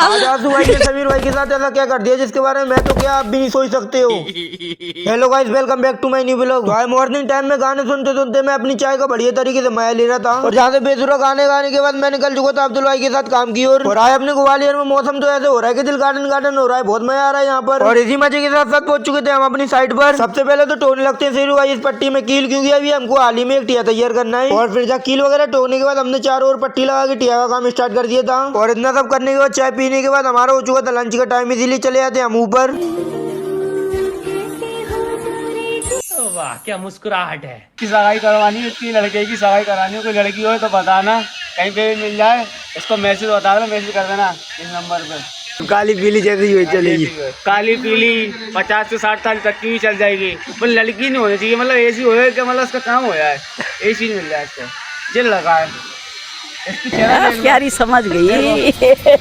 आज आंसू भाई ने समीर भाई के साथ ऐसा क्या कर दिया जिसके बारे में मैं तो क्या आप भी नहीं सोच सकते हो। Hello guys, welcome back to my new blog. भाई मॉर्निंग टाइम में गाने सुनते सुनते मैं अपनी चाय का बढ़िया तरीके से मजा ले रहा था और जहाँ से बेसुरा गाने गाने के बाद मैं निकल चुका था अब्दुल भाई के साथ काम की और आए अपने ग्वालियर में मौसम तो ऐसे हो रहा है कि दिल गार्डन गार्डन हो रहा है, बहुत मजा आ रहा है यहाँ पर। और इसी मजे के साथ साथ पहुंच चुके थे हम अपनी साइड पर। सबसे पहले तो टोकने लगते हैं शेरू भाई इस पट्टी में कील, क्योंकि अभी हमको हाल ही में एक टिया तैयार करना है। और फिर जहाँ कील वगैरह टोकने के बाद हमने चारों ओर पट्टी लगा के टिया का काम स्टार्ट कर दिया था। और इतना सब करने के बाद चाय पीने के बाद हमारा हो चुका था लंच का टाइम, इसीलिए चले जाते हम ऊपर। वाह क्या मुस्कुराहट है। की सगाई करवानी है, इतनी लड़के की सगाई करानी है, कोई लड़की हो तो बताना, कहीं पे भी मिल जाए इसको मैसेज बता देना, मैसेज कर देना इस नंबर पे। काली पीली जैसी हुई चलेगी, काली पीली 50 से 60 साल तक की भी चल जाएगी, पर लड़की नहीं होनी चाहिए, मतलब ऐसी हो कि मतलब उसका काम हो जाए, ऐसी चीज मिल जाए इसको, जिल लगा है इसकी चेहरा प्यारी समझ गई।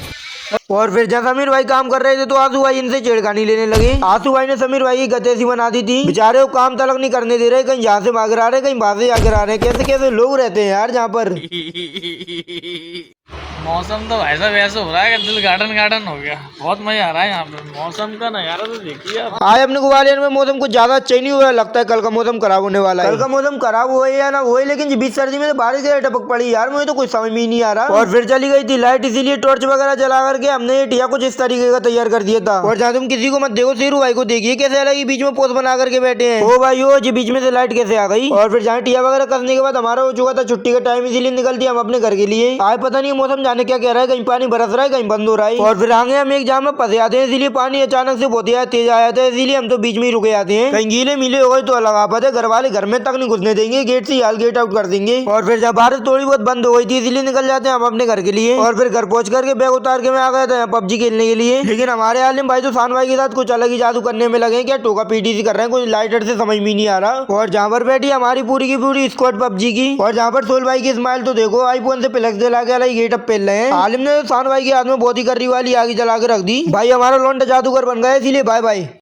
और फिर जब समीर भाई काम कर रहे थे तो आंसू भाई इनसे छेड़खानी लेने लगे। आंसू भाई ने समीर भाई की गते सी बना दी थी, बेचारे वो काम तलक नहीं करने दे रहे, कहीं यहाँ से भाग रहा रहे, कहीं वहां से आकर आ रहे। कैसे कैसे लोग रहते हैं यार जहाँ पर। मौसम तो ऐसा वैसा हो रहा है कि दिल गार्डन गार्डन हो गया, बहुत मजा आ रहा है यहाँ पे, मौसम का नजारा तो देखिए आप। आज अपने ग्वालियर में मौसम कुछ ज्यादा अच्छा ही नहीं हुआ, लगता है कल का मौसम खराब होने वाला है। कल का मौसम खराब हुआ या ना हुआ, लेकिन बीच सर्दी में तो बारिश की टपक पड़ी यार, मुझे तो कुछ समझ में ही नहीं आ रहा। और फिर चली गई थी लाइट, इसीलिए टॉर्च वगैरह जला करके हमने ये टिया कुछ इस तरीके का तैयार कर दिया था। और जहाँ तुम किसी को मत देखो, शेरू भाई को देखिए कैसे अलग बीच में पोस्ट बना करके बैठे हैं। ओ भाई ओ जी, बीच में से लाइट कैसे आ गई। और फिर जहाँ टिया वगैरह कसने के बाद हमारा हो चुका था छुट्टी का टाइम, इसीलिए निकल दिया हम अपने घर के लिए। आज पता नहीं मौसम जाने क्या कह रहा है, कहीं पानी बरस रहा है, कहीं बंद हो रहा है। और फिर आगे हम एक जाम में फंसे जाते हैं, इसीलिए पानी अचानक से बहुत ज्यादा तेज आया था, इसीलिए हम तो बीच में ही रुके जाते हैं। कहीं गीले मिले हो गए तो अलग आपत है, घर वाले घर में तक नहीं घुसने देंगे, गेट से हाल गेट आउट कर देंगे। और फिर जब बारिश थोड़ी बहुत बंद हो गई थी, इसीलिए निकल जाते हैं हम अपने घर के लिए। और फिर घर पहुंच करके बैग उतार के मैं आ गया था पबजी खेलने के लिए। लेकिन हमारे आलिम भाई तो शान भाई के साथ कुछ अलग ही जादू करने में लगे, क्या टोका पीटी सी कर रहे हैं, कुछ लाइटर से समझ में नहीं आ रहा। और जहाँ पर बैठी हमारी पूरी की पूरी स्क्वाड पबजी की। और जहाँ पर सोल भाई की स्माइल तो देखो, आईफोन से प्लस दिला के अलग गेट अप पहन रहे हैं। आलिम ने शान भाई के हाथ में बहुत ही कर्री वाली आगे जला के रख दी। भाई हमारा लौंडा जादूगर बन गया, इसीलिए बाय बाय।